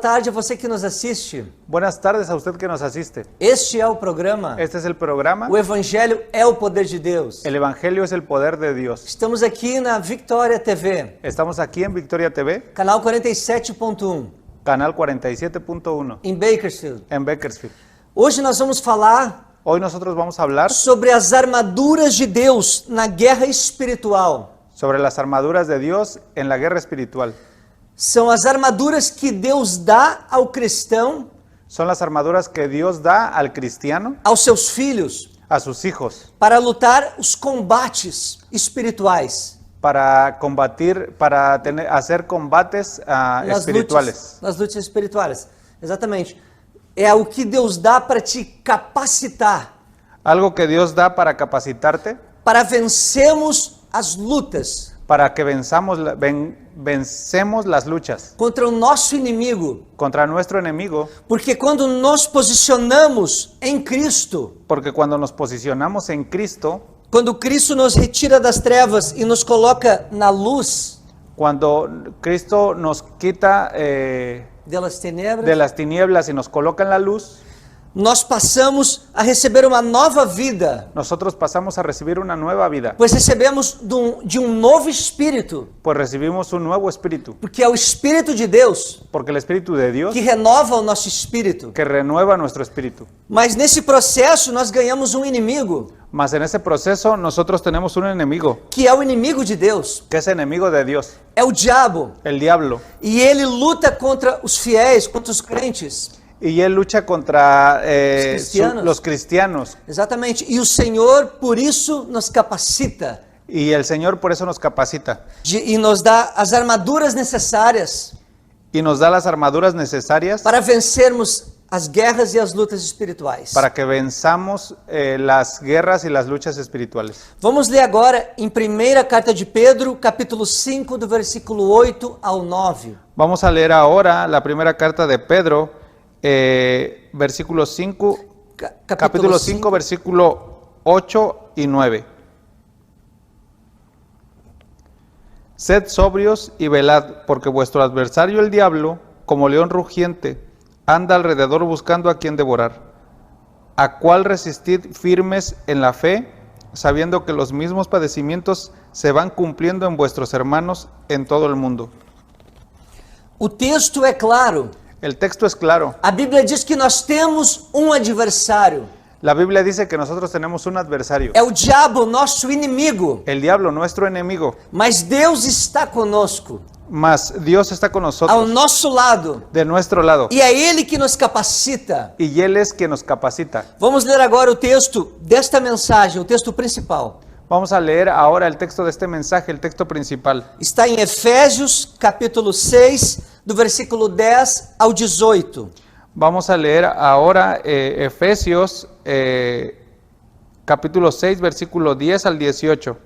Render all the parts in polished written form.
tarde a você que nos assiste. Buenas tardes a usted que nos asiste. Este é o programa. Este es el programa. O Evangelho é o poder de Deus. El Evangelio es el poder de Dios. Estamos aqui na Victoria TV, Estamos aquí en Victoria TV, canal 47.1, canal 47.1, em Bakersfield. en Bakersfield. Hoje nós vamos falar Hoy nosotros vamos a hablar sobre as armaduras de Deus na guerra espiritual. sobre las armaduras de Dios en la guerra espiritual. São as armaduras que Deus dá ao cristão, Son las armaduras que Dios da al cristiano, aos seus filhos, a sus hijos, para lutar os combates espirituais. para combatir, hacer combates espirituales. Nas lutas espirituais. Exatamente. É o que Deus dá para te capacitar, Algo que Dios da para capacitarte, para vencermos as lutas para que vencemos las luchas contra o nosso inimigo. contra nuestro enemigo, Porque quando nos posicionamos em Cristo, porque cuando nos posicionamos en Cristo, quando Cristo nos retira das trevas e nos coloca na luz cuando Cristo nos quita delas tenebras, de las tinieblas y nos coloca en la luz, nós passamos a receber uma nova vida, nosotros pasamos a recibir una nueva vida, pois recebemos de um novo Espírito, pues recibimos un nuevo espíritu, porque é o Espírito de Deus porque el Espíritu de Dios que renova o nosso espírito. que renueva nuestro espíritu. Mas nesse processo nós ganhamos um inimigo, Mas en ese proceso nosotros tenemos un enemigo, que é o inimigo de Deus, que es enemigo de Dios, é o diabo. el diablo, E ele luta contra os fiéis, contra os crentes. y él lucha contra cristianos. los cristianos, Exatamente. E o Senhor, por isso, nos capacita y el Señor por eso nos capacita e nos dá as armaduras necessárias y nos da las armaduras necesarias para vencermos as guerras e as lutas espirituais. para que venzamos las guerras y las luchas espirituales. Vamos ler agora em 1ª carta de Pedro, capítulo 5, do versículo 8 ao 9. Vamos a leer ahora la primera carta de Pedro, versículo 5, capítulo 5, versículo 8 y 9. Sed sobrios y velad, porque vuestro adversario el diablo, como león rugiente, anda alrededor buscando a quien devorar, a cual resistid firmes en la fe, sabiendo que los mismos padecimientos se van cumpliendo en vuestros hermanos en todo el mundo. O texto é claro. El texto es claro. A Bíblia diz que nós temos um adversário. La Biblia dice que nosotros tenemos un adversario, É o diabo, nosso inimigo. el diablo, nuestro enemigo, Mas Deus está conosco, mas Dios está con ao nosotros, nosso lado. de nuestro lado, E é Ele que nos capacita. y Él es quien nos capacita. Vamos ler agora o texto desta mensagem, o texto principal. Vamos a leer ahora el texto de este mensaje, el texto principal. Está em Efésios, capítulo 6, do versículo 10 ao 18. Vamos a leer ahora Efesios, capítulo 6, versículo 10 al 18.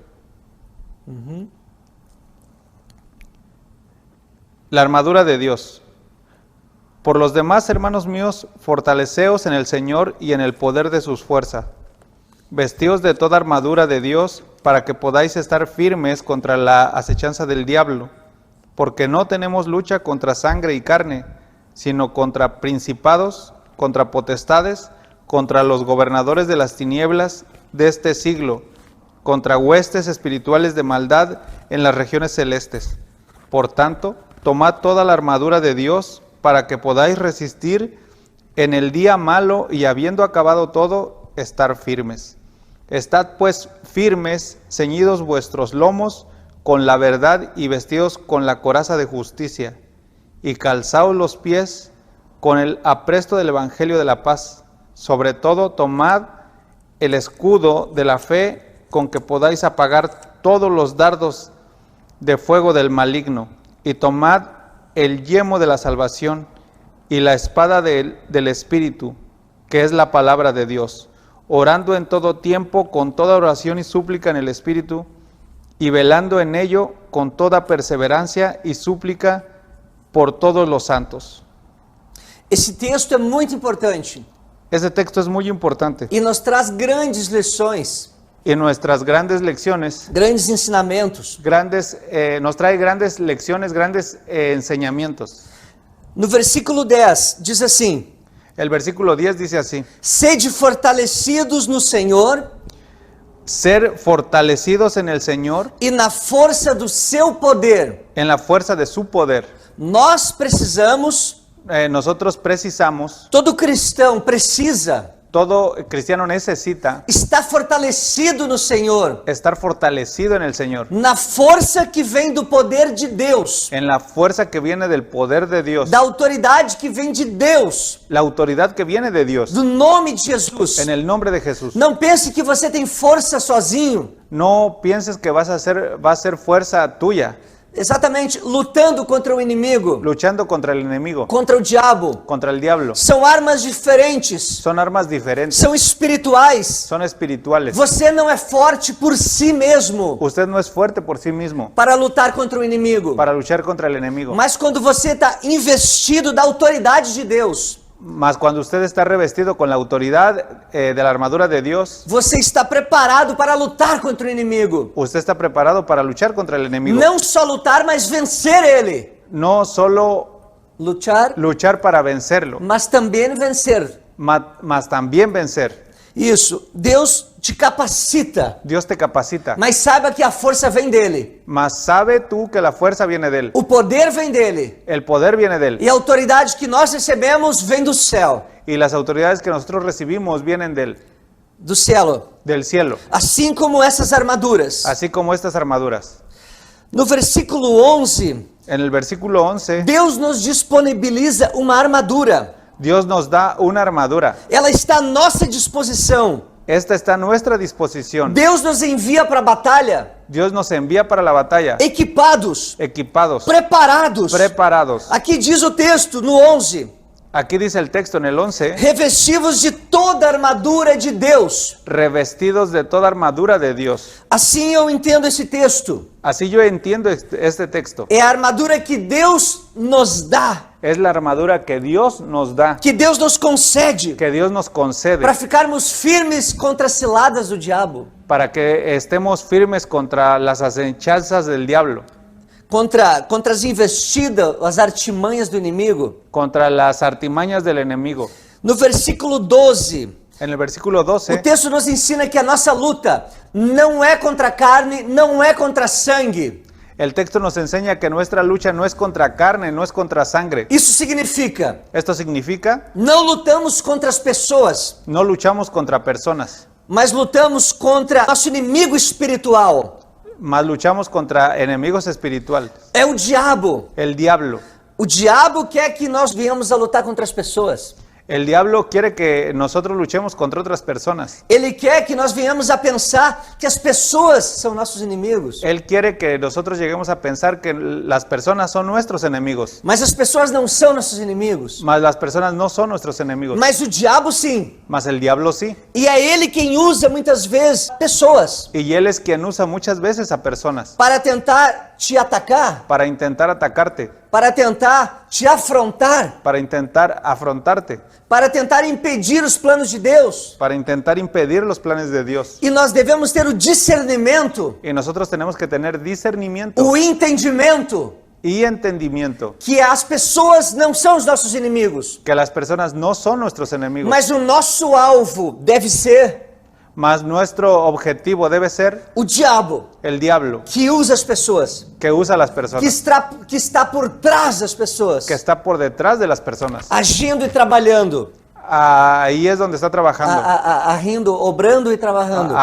La armadura de Dios. Por los demás, hermanos míos, fortaleceos en el Señor y en el poder de sus fuerzas. Vestíos de toda armadura de Dios para que podáis estar firmes contra la acechanza del diablo, porque no tenemos lucha contra sangre y carne, sino contra principados, contra potestades, contra los gobernadores de las tinieblas de este siglo, contra huestes espirituales de maldad en las regiones celestes. Por tanto, tomad toda la armadura de Dios para que podáis resistir en el día malo y habiendo acabado todo, estar firmes. Estad pues firmes, ceñidos vuestros lomos con la verdad y vestidos con la coraza de justicia, y calzaos los pies con el apresto del evangelio de la paz. Sobre todo tomad el escudo de la fe con que podáis apagar todos los dardos de fuego del maligno, y tomad el yelmo de la salvación y la espada del Espíritu, que es la palabra de Dios, orando en todo tiempo con toda oración y súplica en el Espíritu, y velando en ello con toda perseverancia y súplica por todos los santos. Esse texto é muito importante Ese texto es muy importante e nos traz grandes lições, y nuestras grandes lecciones, grandes ensinamentos. nos trae grandes lecciones, grandes enseñamientos. No versículo 10 diz assim: El versículo 10 dice así: Sede fortalecidos no Senhor ser fortalecidos en el Señor, e na força do seu poder. en la fuerza de su poder. Nós precisamos, Nosotros precisamos, todo cristão precisa todo cristiano necesita estar fortalecido no Senhor, estar fortalecido en el Señor, na força que vem do poder de Deus, en la fuerza que viene del poder de Dios, da autoridade que vem de Deus, la autoridad que viene de Dios, do nome de Jesus. en el nombre de Jesús. Não pense que você tem força sozinho, No pienses que va a ser fuerza tuya, exatamente lutando contra o inimigo, luchando contra el enemigo, contra o diabo. contra el diablo. São armas diferentes, Son armas diferentes, são espirituais. son espirituales. Você não é forte por si mesmo Usted no es fuerte por sí mismo para lutar contra o inimigo. para luchar contra el enemigo. Mas quando você está investido da autoridade de Deus, Mas cuando usted está revestido con la autoridad de la armadura de Dios, você está preparado para lutar contra o inimigo. usted está preparado para luchar contra el enemigo. Não só lutar, mas vencer ele. No solo Lutar, luchar para vencerlo, mas também vencer. mas también vencer. Isso, Deus te capacita, Dios te capacita, mas saiba que a força vem dele. mas sabe tú que la fuerza viene de él, O poder vem dele. el poder viene de él, E a autoridade que nós recebemos vem do céu. y las autoridades que nosotros recibimos vienen Do cielo. del cielo, Assim como essas armaduras. así como estas armaduras. No versículo 11, En el versículo 11, Deus nos disponibiliza uma armadura. Dios nos da una armadura. Ela está à nossa disposição. Esta está a nuestra disposición. Deus nos envia para a batalha Dios nos envía para la batalla, equipados, equipados, preparados. preparados. Aqui diz o texto, no 11, Aquí dice el texto en el 11, revestivos de toda a armadura de Deus. revestidos de toda armadura de Dios. Assim eu entendo esse texto. Así yo entiendo este texto. É a armadura que Deus nos dá, Es la armadura que Dios nos da, que Deus nos concede, que Dios nos concede, para ficarmos firmes contra as ciladas do diabo, para que estemos firmes contra las acechanzas del diablo, contra as investidas, as artimanhas do inimigo. contra las artimañas del enemigo. No versículo 12, En el versículo o 12, texto nos ensina que a nossa luta não é contra a carne, não é contra sangue. el texto nos enseña que nuestra lucha no es contra carne, no es contra sangre. Isso significa, Esto significa, não lutamos contra as pessoas, no luchamos contra personas, mas lutamos contra nosso inimigo espiritual. mas luchamos contra enemigos espirituales, É o diabo. el diablo. O diabo quer que nós venhamos a lutar contra as pessoas. El diablo quiere que nosotros luchemos contra otras personas. Ele quer que nós venhamos a pensar que as pessoas são nossos inimigos. Él quiere que nosotros lleguemos a pensar que las personas son nuestros enemigos, Mas as pessoas não são nossos inimigos. mas las personas no son nuestros enemigos, Mas o diabo sim. mas el diablo sí. E é ele quem usa muitas vezes pessoas Y él es quien usa muchas veces a personas para tentar te atacar, para intentar atacarte, para tentar te afrontar, para intentar afrontarte, para tentar impedir os planos de Deus. para intentar impedir los planes de Dios. E nós devemos ter o discernimento, Y nosotros tenemos que tener discernimiento o entendimento y entendimiento que as pessoas não são os nossos inimigos, que las personas no son nuestros enemigos, mas o nosso alvo deve ser mas nuestro objetivo debe ser o diabo, el diablo, que usa as pessoas, que usa a las personas, que está por trás das pessoas, que está por detrás de las personas. agindo e trabalhando, Ahí es donde está trabajando, agindo, obrando e trabalhando.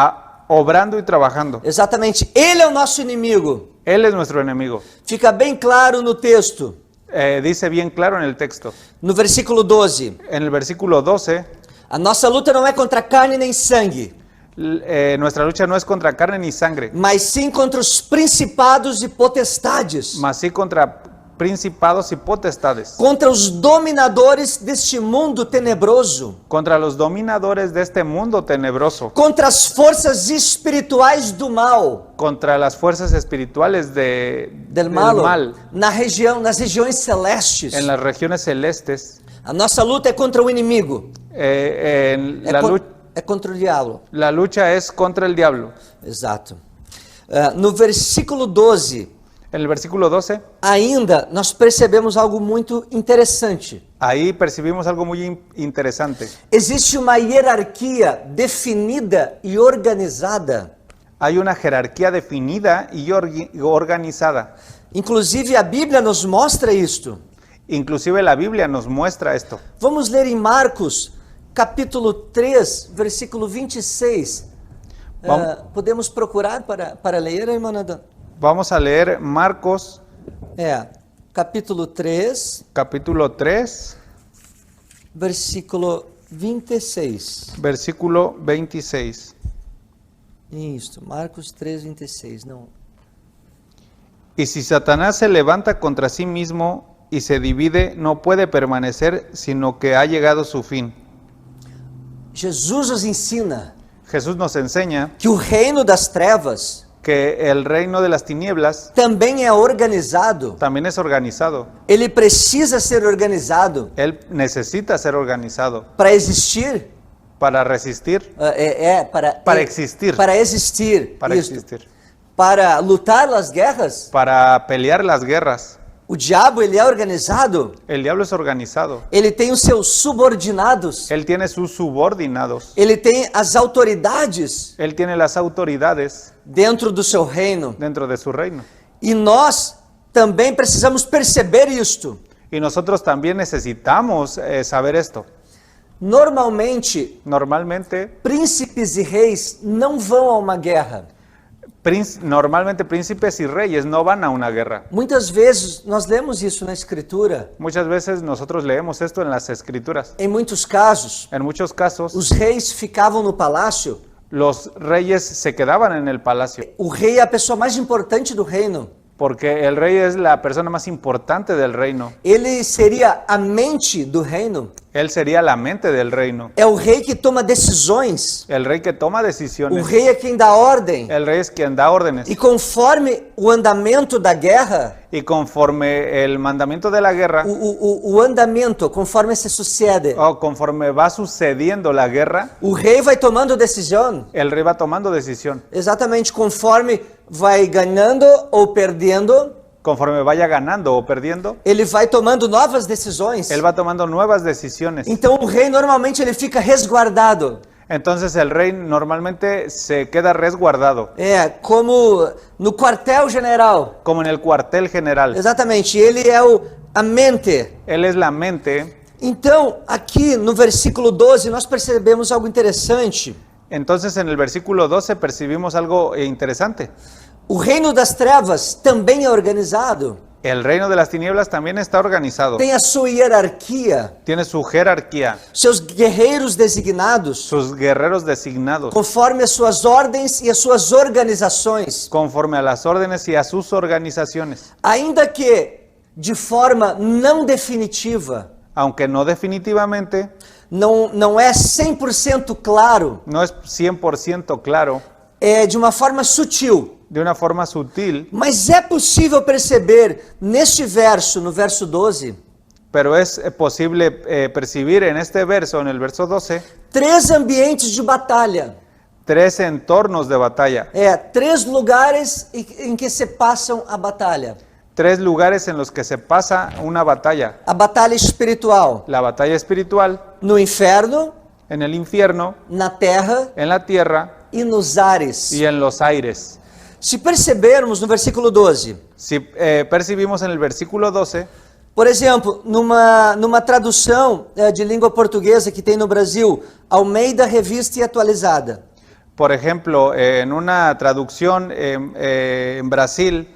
obrando y trabajando. Exatamente, ele é o nosso inimigo. Él es nuestro enemigo. Fica bem claro no texto, Dice bien claro en el texto. no versículo 12. En el versículo 12, A nossa luta não é contra carne nem sangue, nuestra lucha no es contra carne ni sangre, mas sim contra os principados e potestades, mas sí contra principados y potestades, contra os dominadores deste mundo tenebroso, contra los dominadores de este mundo tenebroso, contra as forças espirituais do mal, contra las fuerzas espirituales del mal, nas regiões celestes. en las regiones celestes. A nossa luta é contra o inimigo, La contra o diabo. la lucha es contra el diablo. Exato. No versículo 12, En el versículo 12, ainda nós percebemos algo muito interessante. ahí percibimos algo muy interesante. Existe uma hierarquia definida e organizada. Hay una jerarquía definida y organizada. Inclusive a Bíblia nos mostra isto. Inclusive la Biblia nos muestra esto. Vamos ler em Marcos, capítulo 3, versículo 26. Podemos procurar para ler, irmã Nanda? Vamos a leer Marcos, capítulo 3, capítulo 3, versículo 26. versículo 26. Isso, Marcos 3, 26. Não. Y si Satanás se levanta contra sí mismo y se divide, no puede permanecer, sino que ha llegado su fin. Jesus nos ensina Jesús nos enseña que o reino das trevas que el reino de las tinieblas também é organizado. también es organizado. Ele precisa ser organizado Él necesita ser organizado para existir. para resistir, Para existir. Para existir. para Isto. existir, Para lutar as guerras. para pelear las guerras. O diabo, ele é organizado. El diablo es organizado. Ele tem os seus subordinados. Él tiene sus subordinados. Ele tem as autoridades Él tiene las autoridades dentro do seu reino. dentro de su reino. E nós também precisamos perceber isto. Y nosotros también necesitamos saber esto. Normalmente, Normalmente, príncipes e reis não vão a uma guerra. normalmente príncipes y reyes no van a una guerra. Muitas vezes nós lemos isso na Escritura. Muchas veces nosotros leemos esto en las escrituras. Em muitos casos, En muchos casos, os reis ficavam no palácio. los reyes se quedaban en el palacio, O rei é a pessoa mais importante do reino. porque el rey es la persona más importante del reino. Ele seria a mente do reino. Él sería la mente del reino. É o rei que toma decisões. El rey que toma O decisiones. rei é quem dá ordem. El rey es quien da órdenes. E conforme o andamento da guerra, Y conforme el mandamiento de la guerra, o andamento, conforme se sucede, o conforme va sucediendo la guerra, o rei vai tomando decisão. el rey va tomando decisión. Exatamente conforme vai ganhando ou perdendo, Conforme vaya ganando o perdiendo, ele vai tomando novas decisões. él va tomando nuevas decisiones. Então o rei normalmente ele fica resguardado. Entonces el rey normalmente se queda resguardado, É como no quartel-general. como en el cuartel general. Exatamente, ele é a mente. Él es la mente. Então, aqui no versículo 12, nós percebemos algo interessante. Entonces en el versículo 12 percibimos algo interesante. O reino das trevas também é organizado. El reino de las tinieblas también está organizado. Tem a sua hierarquia, Tiene su jerarquía, seus guerreiros designados, sus guerreros designados, conforme as suas ordens e as suas organizações. conforme a las órdenes y a sus organizaciones. Ainda que de forma não definitiva, Aunque no definitivamente, não é 100% claro, no es 100% claro, é de uma forma sutil. de una forma sutil, Mas é possível perceber neste verso, no verso 12, pero es posible percibir en este verso, en el verso 12, 3 ambientes de batalha. 3 entornos de batalla, 3 lugares em que se passam a batalha. 3 lugares en los que se pasa una batalla. A batalha espiritual La batalla espiritual no inferno, en el infierno, na terra en la tierra e nos ares. y en los aires. Se percebermos no versículo 12, Si percibimos en el versículo 12, por exemplo, numa tradução de língua portuguesa que tem no Brasil, Almeida Revista e Atualizada, por ejemplo, en una traducción en Brasil,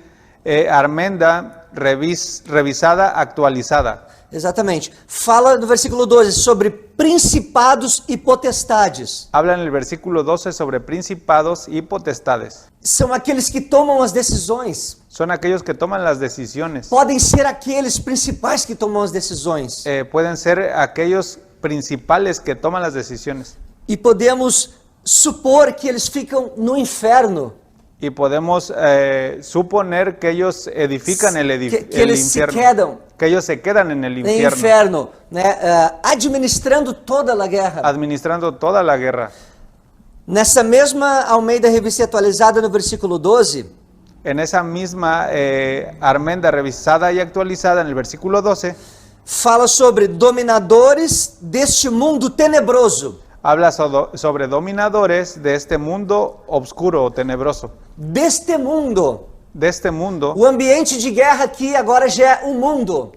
Armenda revisada, actualizada. exatamente, fala no versículo 12 sobre principados e potestades. Habla en el versículo 12 sobre principados y potestades. São aqueles que tomam as decisões. Son aquellos que toman las decisiones. Podem ser aqueles principais que tomam as decisões. Pueden ser aquellos principales que toman las decisiones. E podemos supor que eles ficam no inferno. Y podemos suponer que ellos edifican el Que eles se infierno. quedam Que ellos se quedan en el no infierno, inferno, né? Administrando toda a guerra. administrando toda la guerra. Nessa mesma Almeida Revista Atualizada, no versículo 12, En esa misma Armenda revisada y actualizada en el versículo 12, fala sobre dominadores deste mundo tenebroso. habla sobre dominadores de este mundo oscuro o tenebroso. Deste mundo. De este mundo, O ambiente de guerra aqui agora já é um mundo.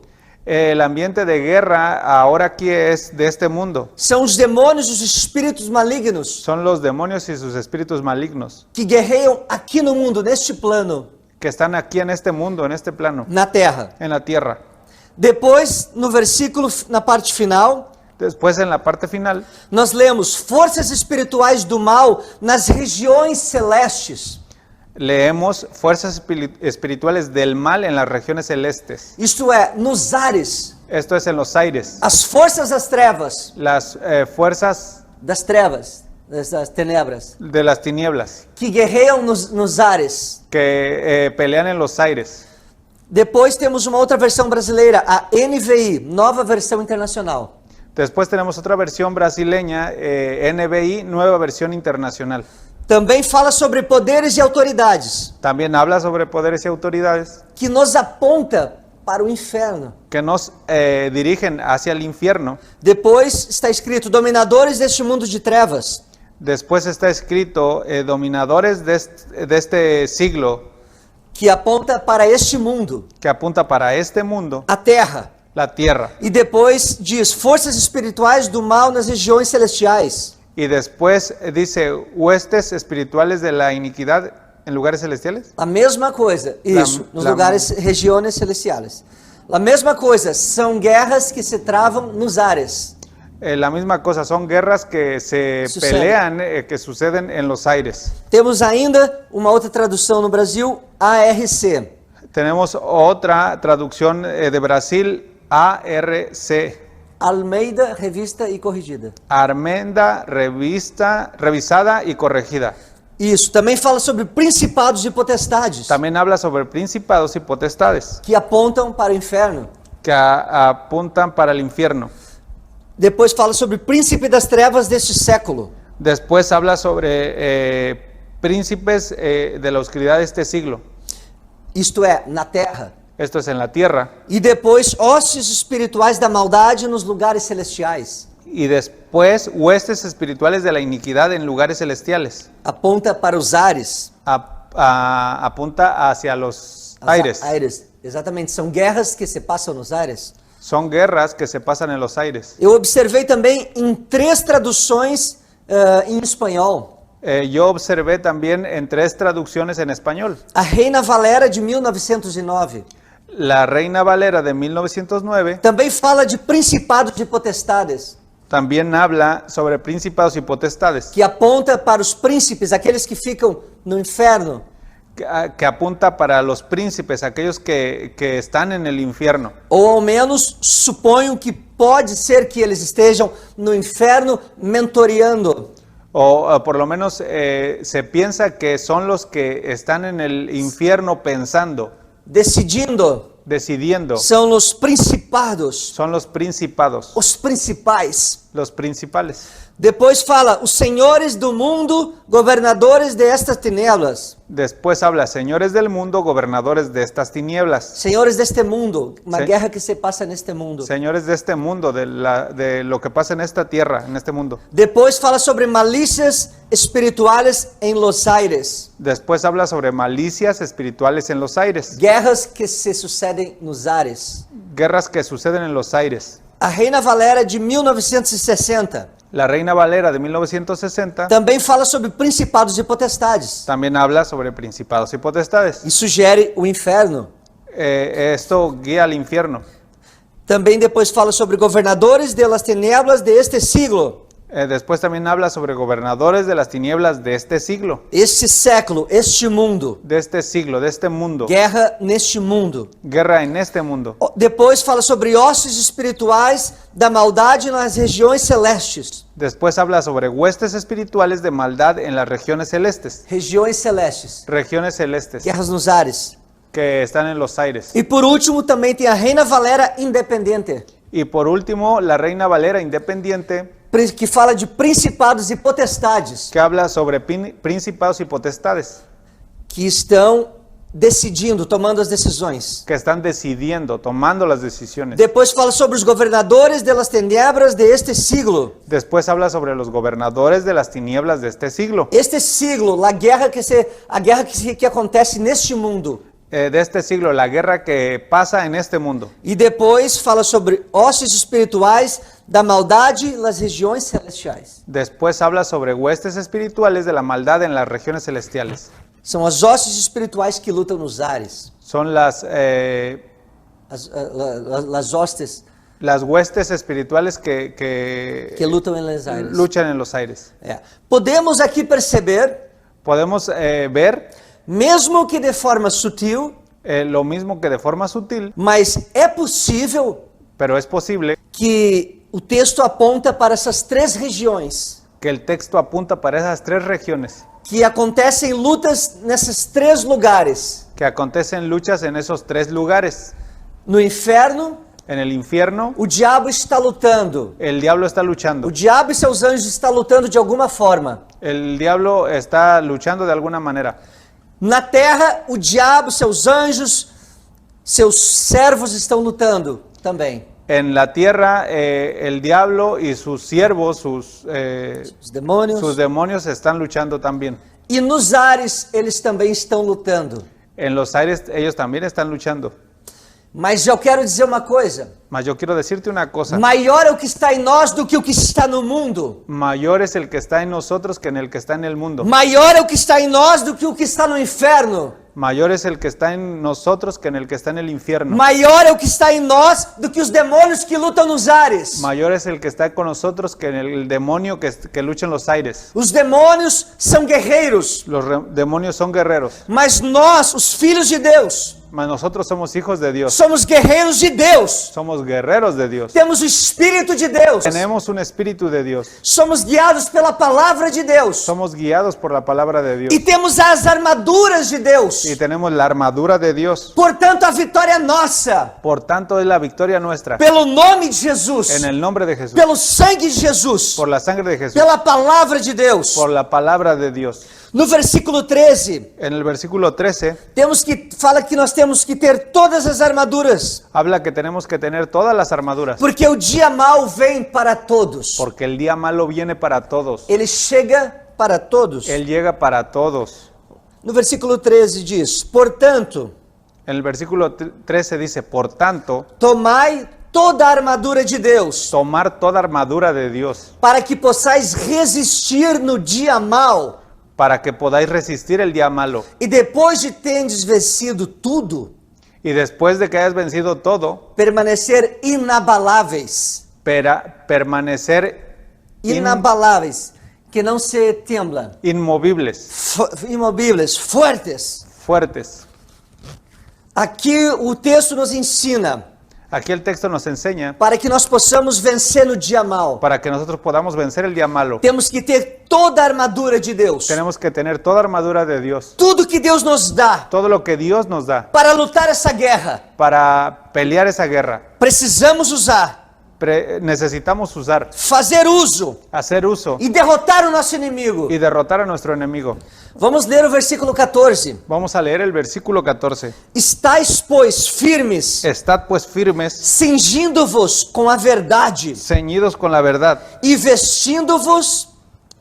el ambiente de guerra ahora aquí es de este mundo. São os demônios, os espíritos malignos Son los demonios y sus espíritus malignos que guerreiam aqui no mundo, neste plano, que están aquí en este mundo, en este plano, na terra. en la tierra. Depois, no versículo, na parte final, Después, en la parte final, nós lemos forças espirituais do mal nas regiões celestes. leemos fuerzas espirituales del mal en las regiones celestes. Isto é, nos ares, Esto es en los aires. as forças das trevas, Las fuerzas das tenebras, de las tinieblas que guerreiam nos ares. que pelean en los aires. Depois temos uma outra versão brasileira, a NVI, Nova Versão Internacional. Después tenemos otra versión brasileña, NBI, Nueva Versión Internacional. Também fala sobre poderes e autoridades, También habla sobre poderes y autoridades que nos aponta para o inferno. que nos dirigen hacia el infierno. Depois está escrito dominadores deste mundo de trevas. Después está escrito dominadores de este siglo, Que aponta para este mundo, que apunta para este mundo, a terra. la tierra. E depois diz forças espirituais do mal nas regiões celestiais. Y después dice huestes espirituales de la iniquidad en lugares celestiales. A mesma coisa, isso, nos la- lugares, regiões celestiais. A mesma coisa, são guerras que se travam nos ares. La misma cosa, son guerras que se Sucede. pelean, que suceden en los aires. Temos ainda uma outra tradução no Brasil, ARC. Tenemos otra traducción de Brasil, ARC, Almeida, Revista e Corrigida. Armenda, revisada y corregida. Isso, também fala sobre principados e potestades, También habla sobre principados y potestades que apontam para o inferno. que apuntan para el infierno. Depois fala sobre príncipe das trevas deste século. Después habla sobre príncipes de la oscuridad de este siglo. Isto é, na terra. Esto es en la tierra. E depois hostes espirituais da maldade nos lugares celestiais. Y después huestes espirituales de la iniquidad en lugares celestiales. Aponta para os ares. Apunta hacia los aires. Aires. Exatamente, são guerras que se passam nos ares. Son guerras que se pasan en los aires. Eu observei também em 3 traduções em espanhol. Yo observé también en 3 traducciones en español. A Reina Valera de 1909 La Reina Valera de 1909 também fala de principados e potestades, también habla sobre principados y potestades, que aponta para os príncipes, aqueles que ficam no inferno. que apunta para los príncipes, aquellos que están en el infierno. Ou ao menos suponho que pode ser que eles estejam no inferno mentoreando. O por lo menos se piensa que son los que están en el infierno pensando, decidiendo. São os principados, Son los principados, os principais. los principales. Depois fala os senhores do mundo, governadores de estas tinieblas. Después habla señores del mundo, gobernadores de estas tinieblas. Senhores deste mundo, uma Sí. guerra que se passa neste mundo. Señores de este mundo, de lo que pasa en esta tierra, en este mundo. Depois fala sobre malícias espirituais em los aires. Después habla sobre malicias espirituales en los aires, Guerras que se sucedem nos ares. guerras que suceden en los aires. A Reina Valera de 1960 La Reina Valera de 1960 também fala sobre principados e potestades también habla sobre principados y potestades. e sugere o inferno. Esto guía al infierno. Também depois fala sobre governadores de las tinieblas de este siglo. Después también habla sobre gobernadores de las tinieblas de este siglo, Este século, este mundo. de este siglo, de este mundo. Guerra neste mundo. Guerra en este mundo. Depois fala sobre hostes espirituais da maldade nas regiões celestes. Después habla sobre huestes espirituales de maldad en las regiones celestes. Regiões celestes. Regiones celestes Guerras nos ares. que están en los aires. E por último também tem a Reina Valera Independente, Y por último, la Reina Valera Independiente, que fala de principados e potestades que habla sobre principados y potestades, que estão decidindo, tomando as decisões. que están decidiendo, tomando las decisiones. Depois fala sobre os governadores de las tinieblas de este siglo. Después habla sobre los gobernadores de las tinieblas de este siglo. Este siglo, a guerra que acontece neste mundo. De este siglo, la guerra que pasa en este mundo. E depois fala sobre hostes espirituais da maldade nas regiões celestiais. Después habla sobre huestes espirituales de la maldad en las regiones celestiales. São as hostes espirituais que lutam nos ares. Son As hostes las huestes espirituales que lutam nos ares. luchan en los aires. Podemos aqui perceber, Podemos ver mesmo que de forma sutil, lo mismo que de forma sutil, mas é possível pero es posible que o texto aponta para essas três regiões, que el texto apunta para esas tres regiones, que acontecem lutas nesses três lugares: que acontecen luchas en esos tres lugares. no inferno, En el infierno, o diabo está lutando. el diablo está luchando. O diabo e seus anjos estão lutando de alguma forma. El diablo está luchando de alguna manera. Na terra, o diabo, seus anjos, seus servos estão lutando também. En la tierra, el diablo y sus siervos, sus Os demônios. demonios están luchando también. E nos ares, eles também estão lutando. En los aires, ellos también están luchando. Mas eu quero dizer uma coisa: Mas yo quiero decirte una cosa. maior é o que está em nós do que o que está no mundo. Mayor es el que está en nosotros que en el que está en el mundo. Maior é o que está em nós do que o que está no inferno. Mayor es el que está en nosotros que en el que está en el infierno. Maior é o que está em nós do que os demônios que lutam nos ares. Mayor es el que está con nosotros que en el demonio que lucha en los aires. Os demônios são guerreiros, Los demonios son guerreros, mas nós, os filhos de Deus, mas nosotros somos hijos de Dios. somos guerreiros de Deus. Somos guerreros de Dios. Temos o Espírito de Deus. Tenemos un espíritu de Dios. Somos guiados pela palavra de Deus. Somos guiados por la palabra de Dios. E temos as armaduras de Deus. Y tenemos la armadura de Dios. Portanto, a vitória é nossa. Por tanto, es la victoria nuestra. Pelo nome de Jesus. En el nombre de Jesús. Pelo sangue de Jesus. Por la sangre de Jesús. Pela palavra de Deus. Por la palabra de Dios. No versículo 13, En el versículo 13, fala que nós temos que ter todas as armaduras. habla que tenemos que tener todas las armaduras. Porque o dia mau vem para todos. Porque el día malo viene para todos. Ele chega para todos. Él llega para todos. No versículo 13 diz: portanto, En el versículo 13 dice, por tanto, tomai toda a armadura de Deus, tomar toda armadura de Dios, para que possais resistir no dia mau, para que podáis resistir el día malo. e depois de tendes vencido tudo, Y después de que hayas vencido todo, permanecer inabaláveis. permanecer Inabaláveis, que não se temblam, inmovibles, imobíveis, fortes. fuertes. Aqui o texto nos ensina Aquí el texto nos enseña, para que nós possamos vencer no dia mau. para que nosotros podamos vencer el día malo, Temos que ter toda a armadura de Deus. tenemos que tener toda armadura de Dios. Tudo que Deus nos dá Todo lo que Dios nos da para lutar essa guerra, para pelear esa guerra, precisamos usar, necesitamos usar, fazer uso hacer uso e derrotar o nosso inimigo. y derrotar a nuestro enemigo. Vamos ler o versículo 14. Vamos a leer el versículo 14. Estais, pois, firmes, Estad pues firmes, cingindo-vos com a verdade ceñidos con la verdad e vestindo-vos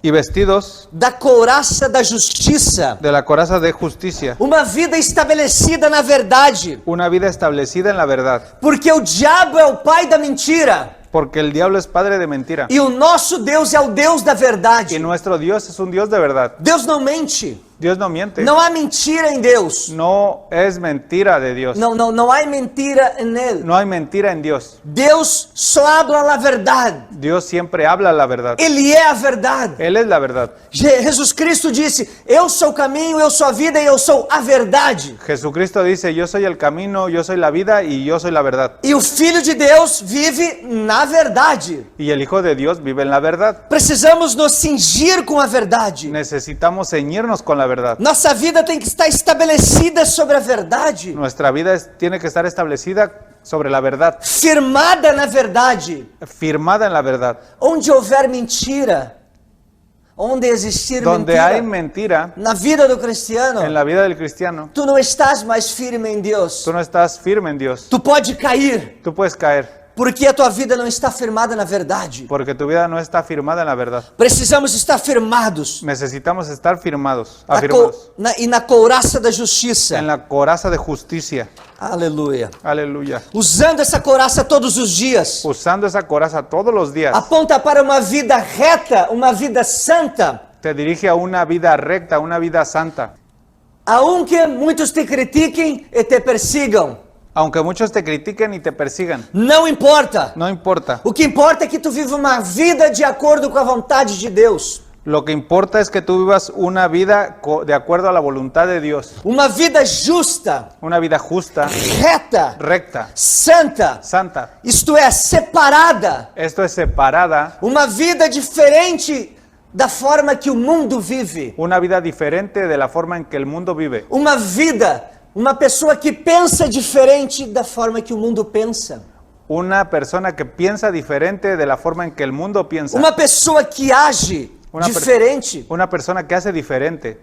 y vestidos da couraça da justiça. de la coraza de justicia, Uma vida estabelecida na verdade, una vida establecida en la verdad, porque o diabo é o pai da mentira porque el diablo es padre de mentira e o nosso Deus é o Deus da verdade. y nuestro Dios es un Dios de verdad. Deus não mente. Dios no miente. Não há mentira em Deus. No es mentira de Dios. Não há mentira em Ele. No hay mentira en Dios. Deus só habla a verdade. Dios siempre habla la verdad. Ele é a verdade. Él es la verdad. Jesus Cristo disse: eu sou o caminho, eu sou a vida e eu sou a verdade. Jesucristo dice, yo soy el camino, yo soy la vida y yo soy la verdad. E o Filho de Deus vive na verdade. Y el Hijo de Dios vive en la verdad. Precisamos nos cingir com a verdade. Necesitamos ceñirnos con la verdad. Nossa vida tem que estar estabelecida sobre a verdade, Nuestra vida tiene que estar establecida sobre la verdad, firmada na verdade. firmada en la verdad. Onde houver mentira, onde existir donde hay mentira mentira na vida do cristiano, en la vida del cristiano, tu não estás mais firme em Deus. tú no estás firme en Dios. Tu pode cair, Tú puedes caer porque a tua vida não está firmada na verdade. porque tu vida no está firmada en la verdad. Precisamos estar firmados Necesitamos estar firmados, na afirmados e na couraça da justiça. en la coraza de justicia. Aleluia. Aleluya. Usando essa couraça todos os dias, Usando esa coraza todos los días, aponta para uma vida reta, uma vida santa. te dirige a una vida recta, una vida santa. Aunque muitos te critiquem e te persigam, Aunque muchos te critiquen y te persigan, não importa. no importa. O que importa é que tu viva uma vida de acordo com a vontade de Deus. Lo que importa es que tú vivas una vida de acuerdo a la voluntad de Dios. Uma vida justa, Una vida justa, reta, recta, santa. santa. Isto é, separada. Esto es separada, Uma vida diferente da forma que o mundo vive. una vida diferente de la forma en que el mundo vive. Uma pessoa que pensa diferente da forma que o mundo pensa. Una persona que piensa diferente de la forma en que el mundo piensa. Uma pessoa que age diferente Una persona que hace diferente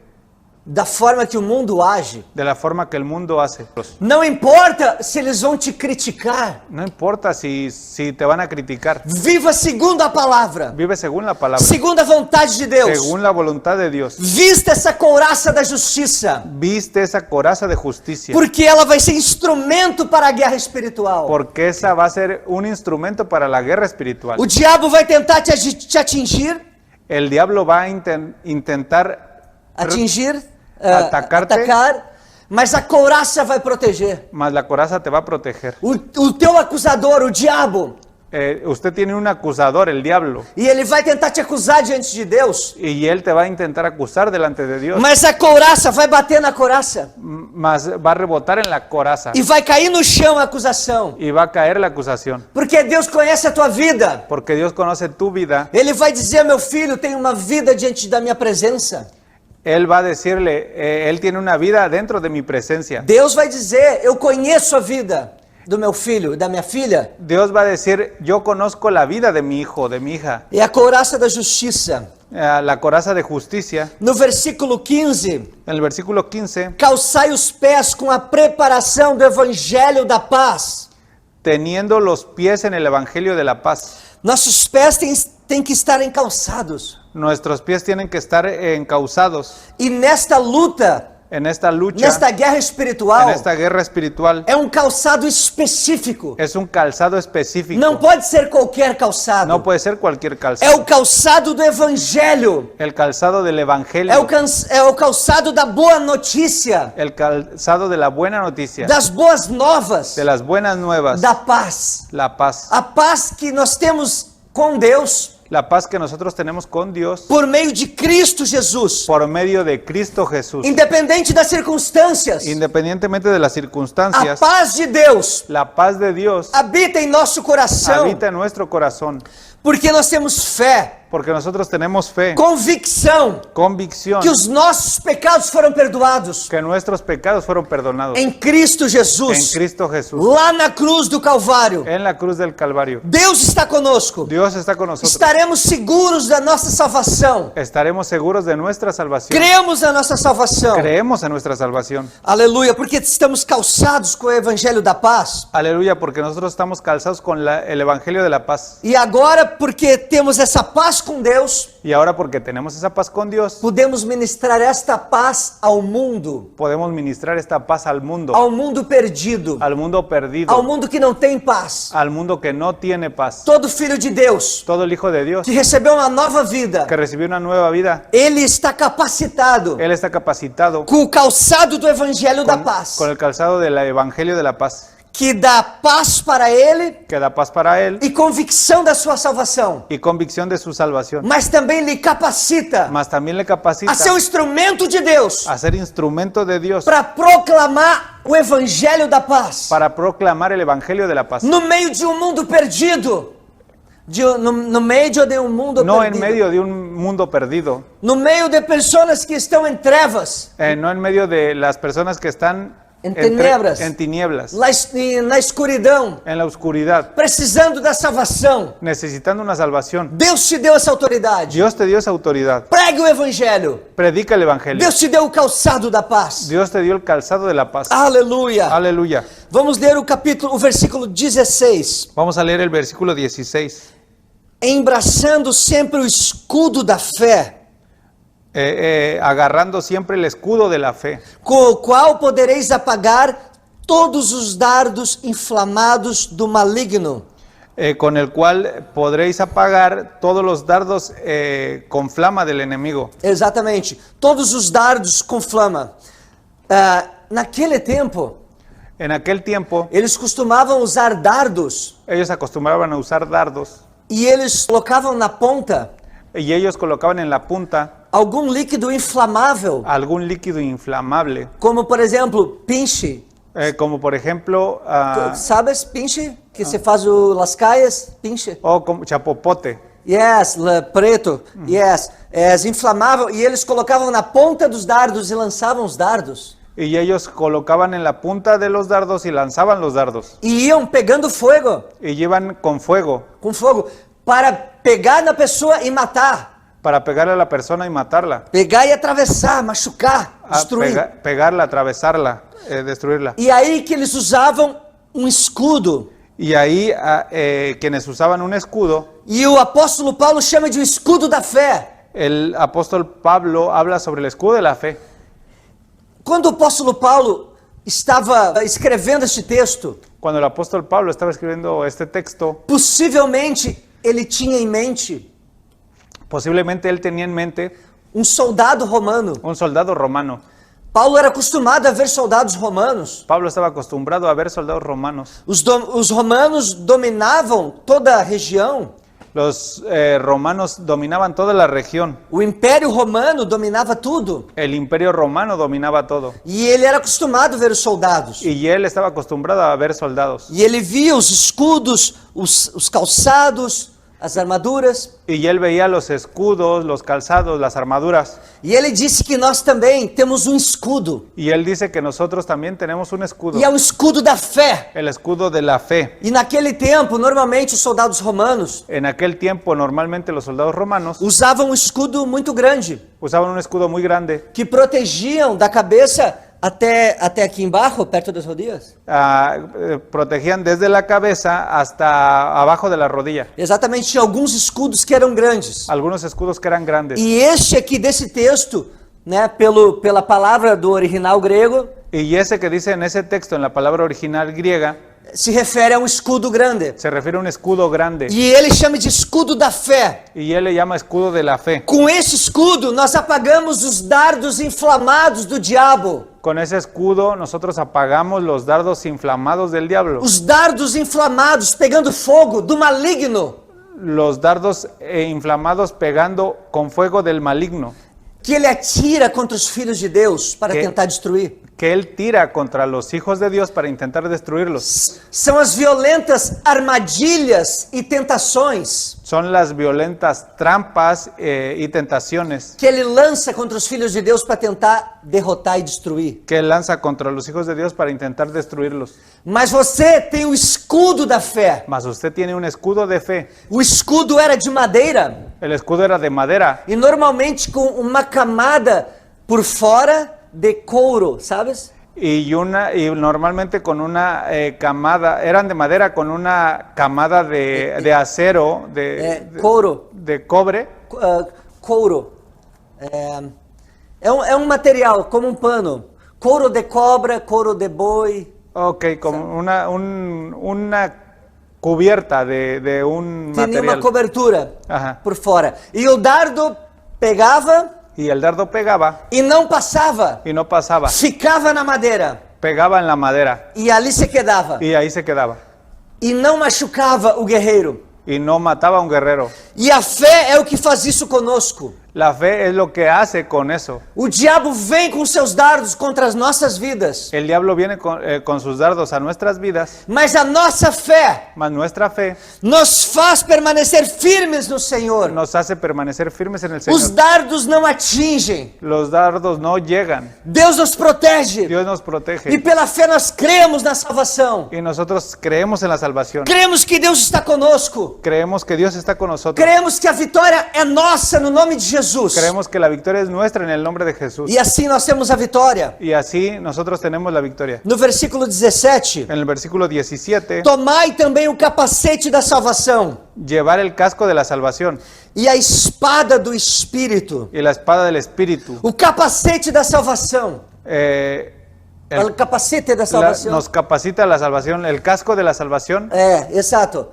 da forma que o mundo age. de la forma que el mundo hace. Não importa se eles vão te criticar. No importa si te van a criticar. Viva segundo a palavra, Vive según la palabra, segundo a vontade de Deus. según la voluntad de Dios. Vista essa couraça da justiça, Viste esa coraza de justicia, porque ela vai ser instrumento para a guerra espiritual. porque esa va a ser un instrumento para la guerra espiritual. O diabo vai tentar te atingir, El diablo va a intentar atingir, Atacarte. atacar, mas a couraça vai proteger. mas la coraza te va a proteger. O teu acusador, o diabo, Usted tiene un acusador, el diablo, e ele vai tentar te acusar diante de Deus, y él te va a intentar acusar delante de Dios, mas a couraça vai bater na couraça mas va a rebotar en la coraza e vai cair no chão a acusação, y va a caer la acusación, porque Deus conhece a tua vida. porque Dios conoce tu vida. Ele vai dizer: meu filho tem uma vida diante da minha presença. Él va a decirle, él tiene una vida dentro de mi presencia. Deus vai dizer: eu conheço a vida do meu filho e da minha filha. Dios va a decir, yo conozco la vida de mi hijo, de mi hija. É a couraça da justiça. La coraza de justicia, No versículo 15, en el versículo 15, calçai os pés com a preparação do evangelho da paz. teniendo los pies en el evangelio de la paz. Nossos pés têm que estar encalçados. Nuestros pies tienen que estar encauzados E nesta luta, en esta lucha, nesta guerra espiritual, en esta guerra espiritual. é um calçado específico. Es un calzado específico. Não pode ser qualquer calçado. No puede ser cualquier É calzado. o calçado do evangelho. El calzado del evangelio. É o calçado da boa notícia, El calzado de la buena noticia. das boas novas, De las buenas nuevas. da paz. La paz. A paz que nós temos com Deus La paz que nosotros tenemos con Dios por meio de Cristo Jesus. por medio de Cristo Jesús. Independente das circunstâncias, Independientemente de las a circunstancias, paz de Deus la paz de Dios habita em nosso coração, habita en nuestro corazón. porque nós temos fé, Porque nosotros tenemos fe, convicção convicción, que os nossos pecados foram perdoados que nuestros pecados fueron perdonados em Cristo en Jesus, Cristo Jesús, lá na cruz do Calvário. en la cruz del Calvario. Deus está conosco. Dios está con nosotros. Estaremos seguros da nossa salvação. Estaremos seguros de nuestra salvación. Cremos na nossa salvação. Creemos en nuestra salvación. Aleluia, porque estamos calçados com o evangelho da paz. Aleluya, porque nosotros estamos calzados con el evangelio de la paz. E agora, porque temos essa paz com Deus, Y ahora porque tenemos esa paz con Dios, podemos ministrar esta paz ao mundo podemos ministrar esta paz al mundo perdido, perdido, ao mundo que não tem paz. al mundo que no tiene paz. Todo filho de Deus Todo el Hijo de Dios que recebeu uma nova vida, que recibió una nueva vida, ele está capacitado Él está capacitado com o calçado do evangelho da paz, con el calzado del evangelio de la paz, que dá paz para ele que da paz para él e convicção da sua salvação, y convicción de su salvación, mas também lhe capacita mas también le capacita a ser um instrumento de Deus a ser instrumento de Dios para proclamar o evangelho da paz para proclamar el evangelio de la paz. no meio de um mundo perdido, no meio de um mundo No en perdido, medio de un mundo perdido, no meio de pessoas que estão em trevas, no en medio de las personas que están em tenebras, en tinieblas, na escuridão, en la oscuridad, precisando da salvação. necesitando una salvación. Deus te deu essa autoridade. Dios te dio esa autoridad. Pregue o evangelho. Predica el evangelio. Deus te deu o calçado da paz. Dios te dio el calzado de la paz. Aleluia. Aleluya. Vamos ler o versículo 16. Vamos a leer el versículo 16. Embraçando sempre o escudo da fé, Agarrando siempre el escudo de la fe, com o qual podereis apagar todos os dardos inflamados do maligno. con el cual podréis apagar todos los dardos con flama del enemigo. Exatamente, todos os dardos com flama. Naquele tempo, En aquel tiempo, eles costumavam usar dardos ellos acostumbraban a usar dardos e eles colocavam na ponta y ellos colocaban en la punta algum líquido inflamável, algún líquido inflamable, como por exemplo, pinche. como por ejemplo, Sabes pinche? Que se faz las calles, pinche. o como chapopote. Yes, preto, yes. É inflamável e eles colocavam na ponta dos dardos e lançavam os dardos. Y ellos colocaban en la punta de los dardos y lanzaban los dardos. E iam pegando fogo, Y llevan con fogo com fogo, para pegar na pessoa e matar. para pegarle a la persona y matarla. Pegar e atravessar, machucar, destruir. Pegarla, atravesarla, destruirla. E aí que eles usavam um escudo. Y ahí quienes usaban un escudo, E o apóstolo Paulo chama de um escudo da fé. el apóstol Pablo habla sobre el escudo de la fe. Quando o apóstolo Paulo estava escrevendo este texto, Cuando el apóstol Pablo estaba escribiendo este texto, possivelmente ele tinha em mente posiblemente él tenía en mente um soldado romano. un soldado romano. Paulo era acostumado a ver soldados romanos. Pablo estaba acostumbrado a ver soldados romanos. Os romanos dominavam toda a região. Los romanos dominaban toda la región. O Império Romano dominava tudo. El imperio romano dominaba todo. E ele era acostumado a ver os soldados. Y él estaba acostumbrado a ver soldados. E ele via os escudos, os calçados, as armaduras. Y él veía los escudos, los calzados, las armaduras. E ele disse que nós também temos um escudo. Y él dice que nosotros también tenemos un escudo. E é o escudo da fé. El escudo de la fe. E naquele tempo, normalmente os soldados romanos En aquel tiempo, normalmente los soldados romanos usavam um escudo muito grande, usaban un escudo muy grande, que protegiam da cabeça até aqui embaixo, perto das rodillas. protegían desde la cabeza hasta abajo de la rodilla. Exatamente, tinha alguns escudos que eram grandes. Algunos escudos que eran grandes. E este aqui desse texto, né, pela palavra do original grego, Y ese que dice en ese texto, en la palabra original griega, se refere a um escudo grande. se refiere a un escudo grande. E ele chama de escudo da fé. Y él le llama escudo de la fe. Com esse escudo, nós apagamos os dardos inflamados do diabo. Con ese escudo nosotros apagamos los dardos inflamados del diablo. Os dardos inflamados pegando fogo do maligno, Los dardos inflamados pegando con fuego del maligno, que ele atira contra os filhos de Deus para Que- tentar destruir. que él tira contra los hijos de Dios para intentar destruirlos. São as violentas armadilhas e tentações Son las violentas trampas y tentaciones que ele lança contra os filhos de Deus para tentar derrotar e destruir. que él lanza contra los hijos de Dios para intentar destruirlos. Mas você tem o escudo da fé. Mas usted tiene un escudo de fe. O escudo era de madeira El escudo era de madera e normalmente com uma camada por fora de couro, sabes? y normalmente con una camada, eran de madera con una camada de acero, Couro, de cobre. couro. É um material como um pano. Couro de cobra, couro de boi. Ok, como una cubierta de un Tinha uma material. cobertura Ajá. por fora. E o dardo pegava Y el dardo pegaba e não passava. y no pasaba. Ficava na madeira. Pegaba en la madera E ali se quedava. y ahí se quedaba. E não machucava o guerreiro. Y no mataba a un guerrero. E a fé é o que faz isso conosco. La fe es lo que hace con eso. O diabo vem com seus dardos contra as nossas vidas, El diablo viene con sus dardos a nuestras vidas, mas a nossa fé mas nuestra fe nos faz permanecer firmes no Senhor. nos hace permanecer firmes en el Os Señor. dardos não atingem. Los dardos no llegan. Deus nos protege. Dios nos E protege. pela fé nós cremos na salvação. Y nosotros creemos en la salvación. Cremos que Deus está conosco. Creemos que Dios está con nosotros. Cremos que a vitória é nossa no nome de Jesus. Creemos que la victoria es nuestra en el nombre de Jesús. E assim nós temos a vitória. Y así nosotros tenemos la victoria. No versículo 17, En el versículo 17, tomai também o capacete da salvação llevar el casco de la salvación e a espada do Espírito. y la espada del Espíritu. O capacete da salvação. El- O capacete da salvação. nos capacita la salvación, el casco de la salvación. Exato.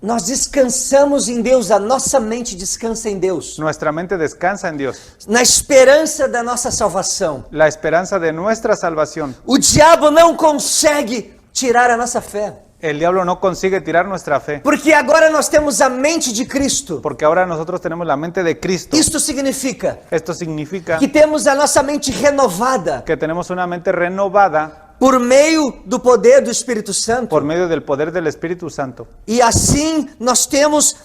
Nós descansamos em Deus, a nossa mente descansa em Deus, Nuestra mente descansa en Dios. na esperança da nossa salvação. La esperanza de nuestra salvación. O diabo não consegue tirar a nossa fé, El diablo no consigue tirar nuestra fe, porque agora nós temos a mente de Cristo. porque ahora nosotros tenemos la mente de Cristo. Isto significa Esto significa que temos a nossa mente renovada que tenemos una mente renovada por meio do poder do Espírito Santo. por medio del poder del Espíritu Santo. E assim nós temos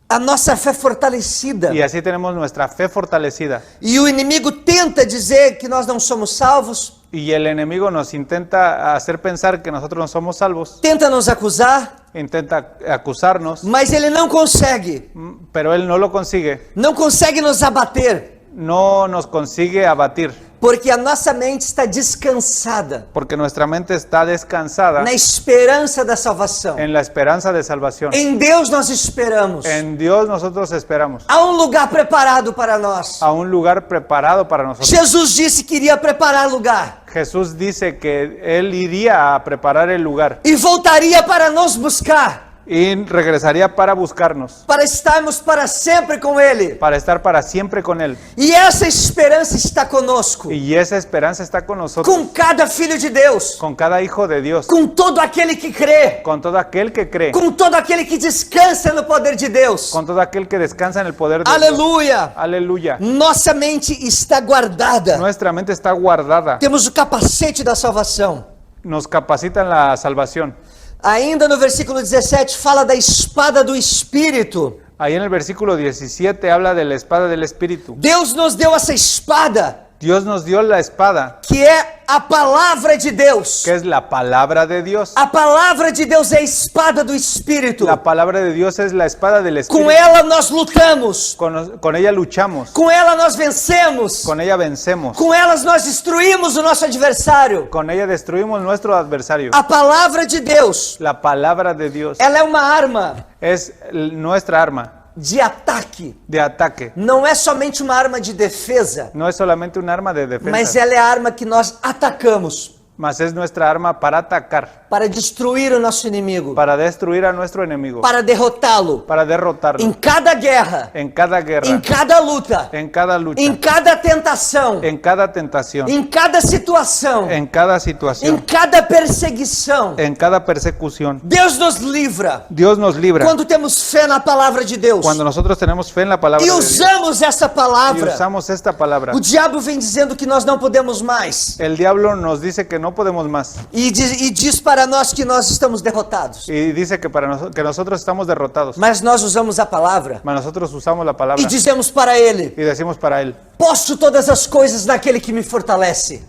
a nossa fé fortalecida. Y así tenemos nuestra fe fortalecida. E o inimigo tenta dizer que nós não somos salvos, Y el enemigo nos intenta hacer pensar que nosotros no somos salvos, tenta nos acusar, intenta acusarnos, mas ele não consegue. pero él no lo consigue, Não consegue nos abater, no nos consigue abatir, porque a nossa mente está descansada porque nuestra mente está descansada na esperança da salvação. en la esperanza de salvación. Em Deus nós esperamos. En Dios nosotros esperamos, Há um lugar preparado para nós. a un lugar preparado para nosotros. Jesus disse que iria preparar lugar Jesús dice que Él iría a preparar el lugar e voltaria para nos buscar, y regresaría para buscarnos, para estarmos para sempre com Ele. para estar para siempre con Él. E essa esperança está conosco, Y esa esperanza está con nosotros, com cada filho de Deus, con cada hijo de Dios, com todo aquele que crê, con todo aquel que cree, com todo aquele que descansa no poder de Deus. con todo aquel que descansa en el poder de Dios. Aleluia! Aleluya. Nossa mente está guardada. Nuestra mente está guardada. Temos o capacete da salvação. Nos capacita en la salvación. Ainda no versículo 17 fala da espada do Espírito. Ahí en el versículo 17 habla de la espada del Espíritu. Deus nos deu essa espada, Dios nos dio la espada, que é a palavra de Deus. que es la palabra de Dios. A palavra de Deus é a espada do Espírito. La palabra de Dios es la espada del Espíritu. Com ela nós lutamos. Con ella luchamos, Com ela nós vencemos. con ella vencemos, Com elas nós destruímos o nosso adversário. con ella destruimos nuestro adversario. A palavra de Deus, La palabra de Dios ela é uma arma es nuestra arma de ataque. de ataque. Não é somente uma arma de defesa, No es solamente un arma de mas defensa, ela é a arma que nós atacamos mas es nuestra arma para atacar, para destruir o nosso inimigo, para destruir a nuestro enemigo, para derrotá-lo para derrotarlo em cada guerra, en cada em guerra, cada luta, en cada lucha, em cada tentação, en cada tentación, em cada situação, en cada em situación, cada perseguição. en cada persecución. Deus nos livra Dios nos libra quando temos fé na palavra de Deus cuando nosotros tenemos fe en la palabra e de Dios usamos essa y palavra. usamos esta palabra. O diabo vem dizendo que nós não podemos mais El diablo nos dice que no podemos más e diz para nós que nós estamos derrotados. y dice que que nosotros estamos derrotados. Mas nós usamos a palavra Mas nosotros usamos la palabra e dizemos para ele: y decimos para él: posso todas as coisas naquele que me fortalece.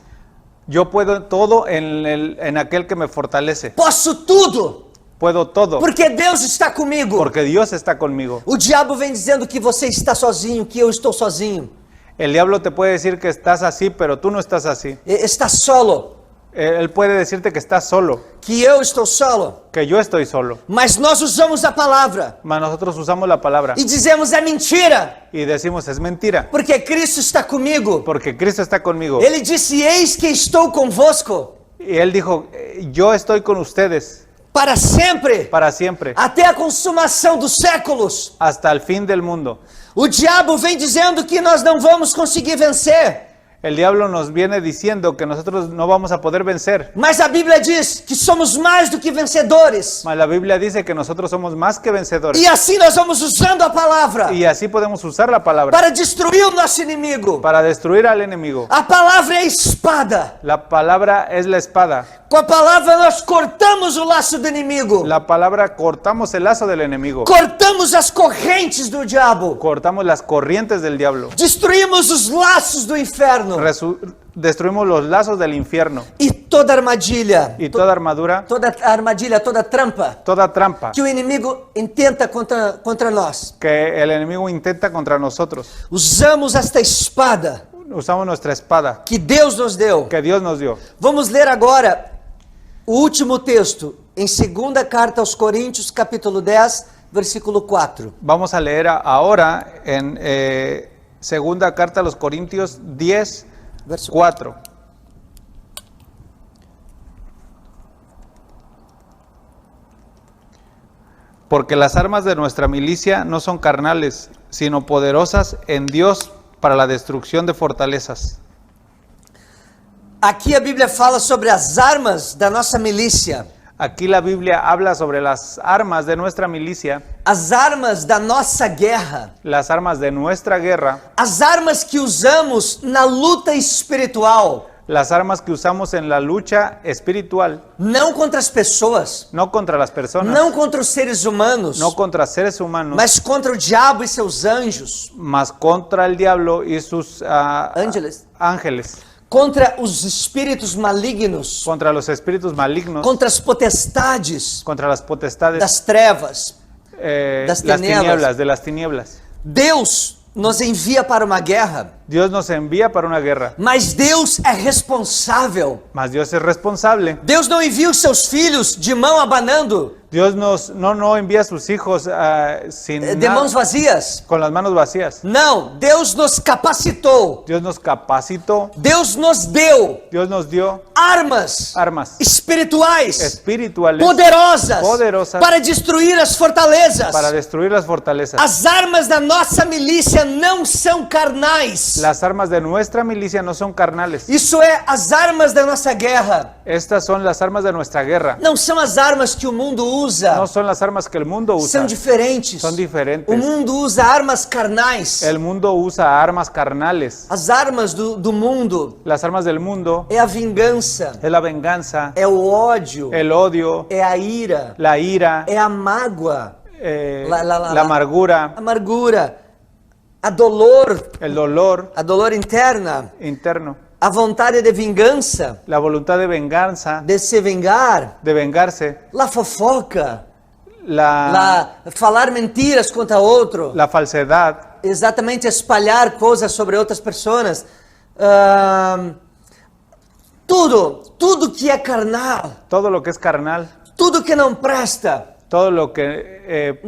yo puedo todo en aquel que me fortalece. Posso tudo, Puedo todo porque Deus está comigo. porque Dios está conmigo. O diabo vem dizendo que você está sozinho, que eu estou sozinho. El diablo te puede decir que estás así, pero tú no estás así. Está solo, Él puede decirte que estás solo, que eu estou solo. que yo estoy solo. Mas nós usamos a palavra Mas nosotros usamos la palabra e dizemos: é mentira, y decimos es mentira, porque Cristo está comigo. porque Cristo está conmigo. Ele disse: eis que estou convosco Y él dijo, yo estoy con ustedes para sempre, para siempre, até a consumação dos séculos. hasta el fin del mundo. O diabo vem dizendo que nós não vamos conseguir vencer. El diablo nos viene diciendo que nosotros no vamos a poder vencer. Mas a Bíblia diz que somos mais do que vencedores. Mas la Biblia dice que nosotros somos más que vencedores. E assim nós vamos usando a palavra Y así podemos usar la palabra para destruir o nosso inimigo. para destruir al enemigo. A palavra é a espada. La palabra es la espada. Com a palavra nós cortamos o laço do inimigo. La palabra cortamos el lazo del enemigo. Cortamos as correntes do diabo. Cortamos las corrientes del diablo. Destruímos os laços do inferno. Destruimos los lazos del infierno. E toda armadilha. Y toda armadura, Toda armadilha, toda trampa toda trampa que o inimigo intenta contra nós. que el enemigo intenta contra nosotros. Usamos esta espada Usamos nuestra espada que Deus nos deu. que Dios nos dio. Vamos ler agora o último texto em 2ª carta aos Coríntios, capítulo 10, versículo 4. Vamos a leer ahora en segunda carta a los Corintios 10, Verso 4. Porque las armas de nuestra milicia no son carnales, sino poderosas en Dios para la destrucción de fortalezas. Aqui a Bíblia fala sobre as armas da nossa milícia, Aquí la Biblia habla sobre las armas de nuestra milicia, as armas da nossa guerra, las armas de nuestra guerra, as armas que usamos na luta espiritual, las armas que usamos en la lucha espiritual, não contra as pessoas, no contra las personas, não contra os seres humanos, no contra seres humanos, mas contra o diabo e seus anjos, mas contra el diablo y sus ángeles, contra os espíritos malignos, contra los espíritus malignos, contra as potestades contra las potestades, das trevas. das las tinieblas. tinieblas, de las tinieblas. Deus nos envia para uma guerra, Dios nos envía para una guerra, mas Deus é responsável. mas Dios es responsable. Deus não envia os seus filhos de mão abanando, Dios no envía a sus hijos sin de nada, mãos vazias. con las manos vacías. Não, Deus nos capacitou. Dios nos capacitó, Deus nos deu Dios nos dio armas armas espirituais espirituales poderosas para destruir as fortalezas. para destruir las fortalezas. As armas da nossa milícia não são carnais. Las armas de nuestra milicia no son carnales. Isso é as armas da nossa guerra. Estas son las armas de nuestra guerra. Não são as armas que o mundo usa. No son las armas que el mundo usa. São diferentes. Son diferentes. O mundo usa armas carnais. El mundo usa armas carnales. As armas do mundo Las armas del mundo é a vingança, es la venganza, é o ódio, el odio, é a ira, la ira, é a mágoa, la amargura, a amargura, a dor el dolor interna, interno, a vontade de vingança, la voluntad de venganza, de se vengar, de vengarse, la fofoca, la falar mentiras contra outro, falsedad, exatamente espalhar coisas sobre outras pessoas. Tudo que é carnal, todo lo que es carnal, tudo que não presta, todo lo que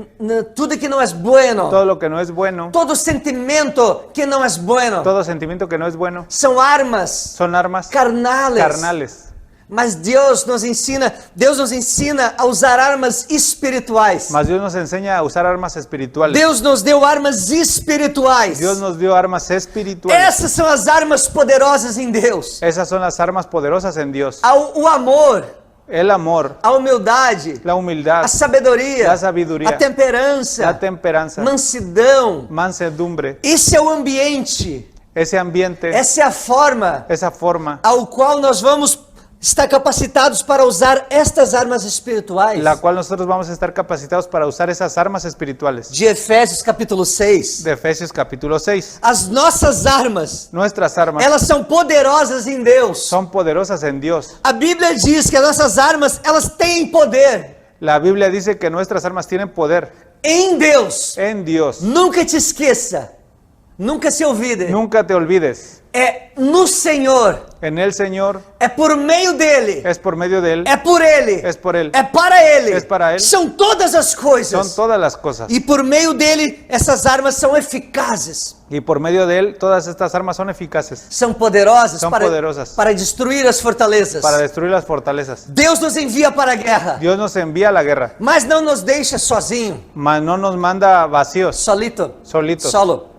tudo que não é bueno, todo lo que no es bueno, todo sentimento que não é bueno, todo sentimiento que no es bueno, são armas son armas carnales. Mas Deus nos ensina a usar armas espirituais. Mas Dios nos enseña a usar armas espirituales. Deus nos deu armas espirituais. Dios nos dio armas espirituales. Essas são as armas poderosas em Deus. Esas son las armas poderosas en Dios. O amor, El amor, a humildade, la humildad, a sabedoria, la sabiduría, a temperança, la temperanza, mansidão. mansedumbre. Esse é o ambiente, Ese ambiente, essa é a forma esa forma, ao qual nós vamos estar capacitados para usar estas armas espirituais. la cual nosotros vamos a estar capacitados para usar esas armas espirituales. De Efésios capítulo 6. De Efesios capítulo 6. As nossas armas, Nuestras armas elas são poderosas em Deus. son poderosas en Dios. A Bíblia diz que as nossas armas, elas têm poder La Biblia dice que nuestras armas tienen poder em Deus. en Dios. Nunca te esqueça, nunca se olvide. Nunca te olvides. É no Senhor, En el Señor, é por meio dele, es por medio de Él, é por ele, es por Él, é para ele. Es para ele. São todas as son coisas. todas las cosas. E por meio dele, essas armas são eficazes. Y por medio de Él, todas estas armas son eficaces São poderosas, São poderosas. para destruir as fortalezas. para destruir las fortalezas. Deus nos envia para a guerra, Dios nos envía a la guerra, mas não nos deixa sozinho, mas no nos manda vacíos, solitos. solitos. Solo.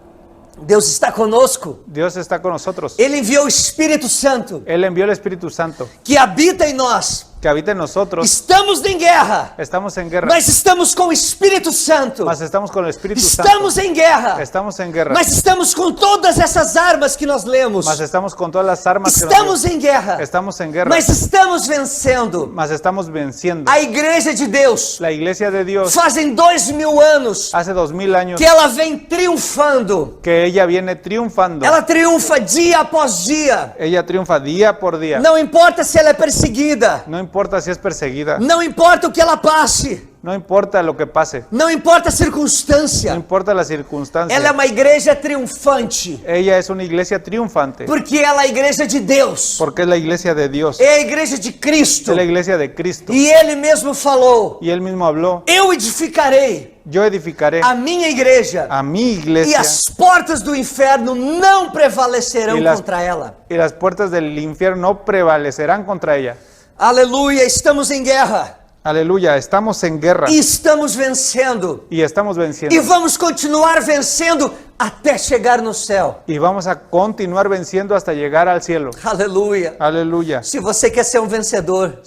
Deus está conosco. Dios está con nosotros. Ele enviou o Espírito Santo Él envió el Espíritu Santo que habita em nós. que habita en nosotros. Estamos em guerra, Estamos en guerra, mas estamos com o Espírito Santo. mas estamos con el Espíritu Santo. Estamos em guerra, Estamos en guerra, mas estamos com todas essas armas que nós lemos. mas estamos con todas las armas que nos Estamos dio. em guerra, Estamos en guerra, mas estamos vencendo. mas estamos venciendo. A Igreja de Deus, La iglesia de Dios fazem 2000 anos hace 2000 años que ela vem triunfando. que ella viene triunfando. Ela triunfa dia após dia. Ella triunfa día por día. Não importa se ela é perseguida. No importa si es perseguida, Não importa o que ela passe. no importa lo que pase, Não importa a no circunstância. importa la circunstancia. Ela é uma igreja triunfante. Ella es una iglesia triunfante Porque ela é a igreja de Deus. porque es la iglesia de Dios, É a igreja de Cristo. es la iglesia de Cristo. E Ele mesmo falou: Y él mismo habló, Eu edificarei yo edificaré a minha igreja. a mi E iglesia as portas do inferno não prevalecerão E las- contra ela. y las puertas del infierno no prevalecerán contra ella. Aleluia, estamos em guerra. Aleluya, estamos en guerra E estamos vencendo. y estamos E venciendo. vamos continuar vencendo até chegar no céu. Y vamos a continuar venciendo hasta llegar al cielo. Aleluia. Aleluya. Se você quer ser um vencedor,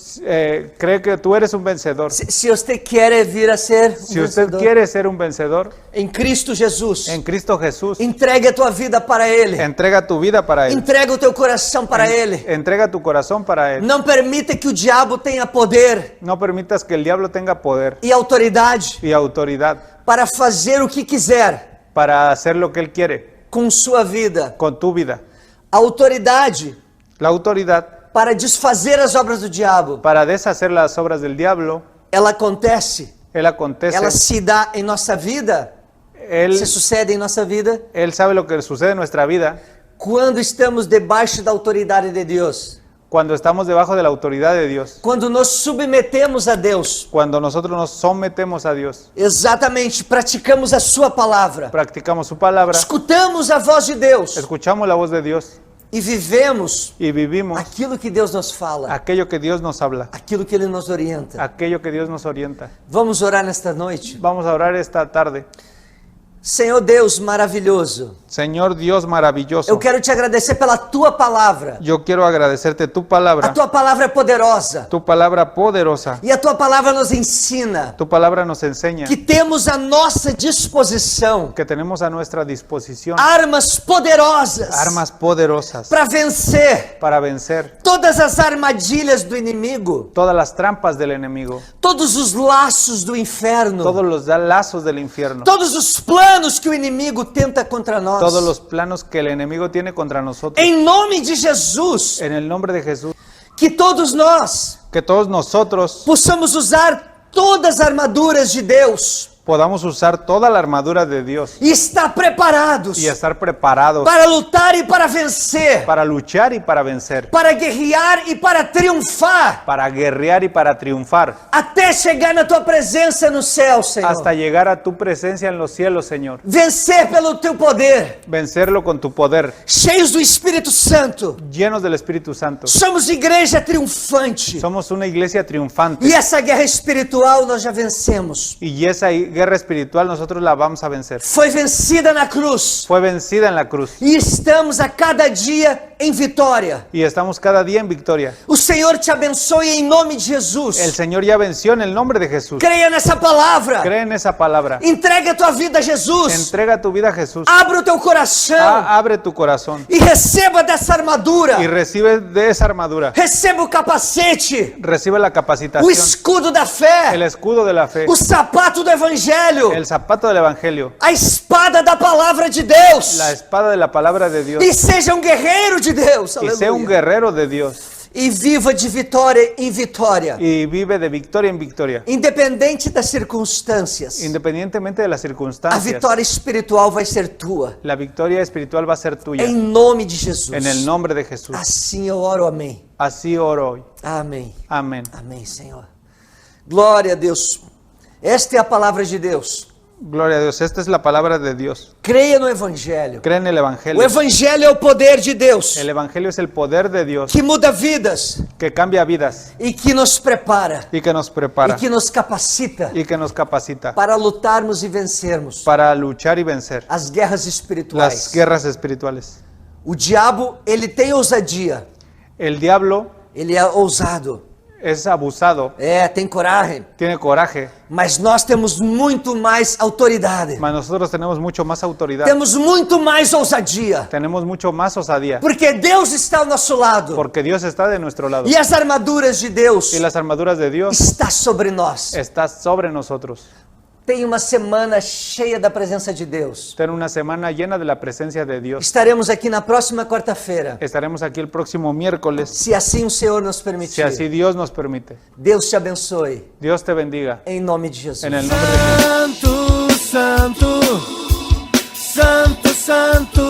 Cree que tú eres un vencedor. se você quer vir a ser um Si usted vencedor quiere ser un vencedor em Cristo Jesus, en Cristo Jesús, entregue a tua vida para Ele. entrega tu vida para Él. Entrega o teu coração para Ele. Entrega tu corazón para Él. Não permita que o diabo tenha poder No permitas que el diablo tenga poder e autoridade y autoridad para fazer o que quiser para hacer lo que Él quiere com sua vida. con tu vida. Autoridade La autoridad para desfazer as obras do diabo. para deshacer las obras del diablo, Ela acontece, Él acontece. ela se dá em nossa vida, Él, se sucede em nossa vida él sabe lo que sucede en nuestra vida quando estamos debaixo da autoridade de Deus. cuando estamos debajo de la autoridad de Dios. Quando nos submetemos a Deus. Cuando nosotros nos sometemos a Dios, Exatamente, praticamos a sua palavra. practicamos su palabra, Escutamos a voz de Deus escuchamos la voz de Dios e vivemos y vivimos aquilo que Deus nos fala, aquello que Dios nos habla, aquilo que Ele nos orienta. aquello que Dios nos orienta. Vamos orar nesta noite. Vamos a orar esta tarde. Senhor Deus maravilhoso, Señor Dios maravilloso, eu quero te agradecer pela tua palavra. yo quiero agradecerte tu A palabra, tua palavra é poderosa tu palabra poderosa. e a tua palavra nos ensina Tu palabra nos enseña que temos à nossa disposição que tenemos a nuestra disposición armas poderosas armas poderosas para vencer para vencer todas as armadilhas do inimigo, todas las trampas del enemigo, todos os laços do inferno, todos los lazos del infierno, todos os planos que o inimigo tenta contra nós. todos los planos que el enemigo tiene contra nosotros. Em nome de Jesus, En el nombre de Jesús, que todos nós que todos nosotros possamos usar todas as armaduras de Deus podamos usar toda la armadura de Dios e estar preparados y estar preparados para lutar e para vencer, para luchar y para vencer, para guerrear e para triunfar, para guerrear y para triunfar, até chegar na tua presença no céu, Senhor. hasta llegar a tu presencia en los cielos, Señor. Vencer pelo teu poder, Vencerlo con tu poder, cheios do Espírito Santo. llenos del Espíritu Santo. Somos igreja triunfante. Somos una iglesia triunfante E essa guerra espiritual nós já vencemos. y esa guerra espiritual nosotros la vamos a vencer. Foi vencida na cruz. Fue vencida en la cruz E estamos a cada dia em vitória. y estamos cada día en victoria. O Senhor te abençoe em nome de El Jesus. Señor ya venció en el nombre de Jesús. Creia nessa palavra. Cree en esa palabra. Entrega a tua vida a Jesus. Entrega tu vida a Jesús. Abra o teu coração Abre tu corazón e receba dessa armadura. y recibe de esa armadura. Receba o capacete, Recibe la o capacitación, escudo da el fé, escudo de la fe, o sapato do evangelho, el zapato del evangelio, a espada da palavra de Deus. la espada de la palabra de Dios E seja um guerreiro de Deus. y sea un Aleluia. guerrero de Dios E viva de vitória em vitória. y vive de victoria en victoria. Independente das circunstâncias. Independientemente de las A circunstancias, vitória espiritual vai ser tua. la victoria espiritual va a ser tuya. Em nome de Jesus. En el nombre de Jesús. Assim eu oro, amém. Así oro hoy. Amém. Amén. Amém, Senhor. Glória a Deus. Esta é a palavra de Deus. Gloria a Dios. Esta es la palabra de Dios. Creia no Evangelho. Cree en el O Evangelio. Evangelho é o poder de Deus El Evangelio es el poder de Dios que muda vidas que cambia vidas e que nos prepara y que nos e prepara que nos capacita y que nos capacita para lutarmos e vencermos para luchar y vencer as guerras las espirituais. guerras espirituales. O diabo, ele tem ousadia, El diablo ele é ousado, es abusado, tem coragem, tiene coraje, mas nós temos muito mais autoridade, mas nosotros tenemos mucho más autoridad, temos muito mais ousadia, tenemos mucho más osadía, porque Deus está ao nosso lado porque Dios está de nuestro lado e as armaduras de Deus y las armaduras de Dios está sobre nós. están sobre nosotros. Tem uma semana cheia da presença de Deus. Ten una semana llena de la presencia de Dios. Estaremos aqui na próxima quarta-feira, Estaremos aquí el próximo miércoles, se assim o Senhor nos si permitir. así Dios nos permite. Deus te abençoe, Dios te bendiga. em nome de Jesus. En el nombre de Jesús. Santo, santo, santo, santo.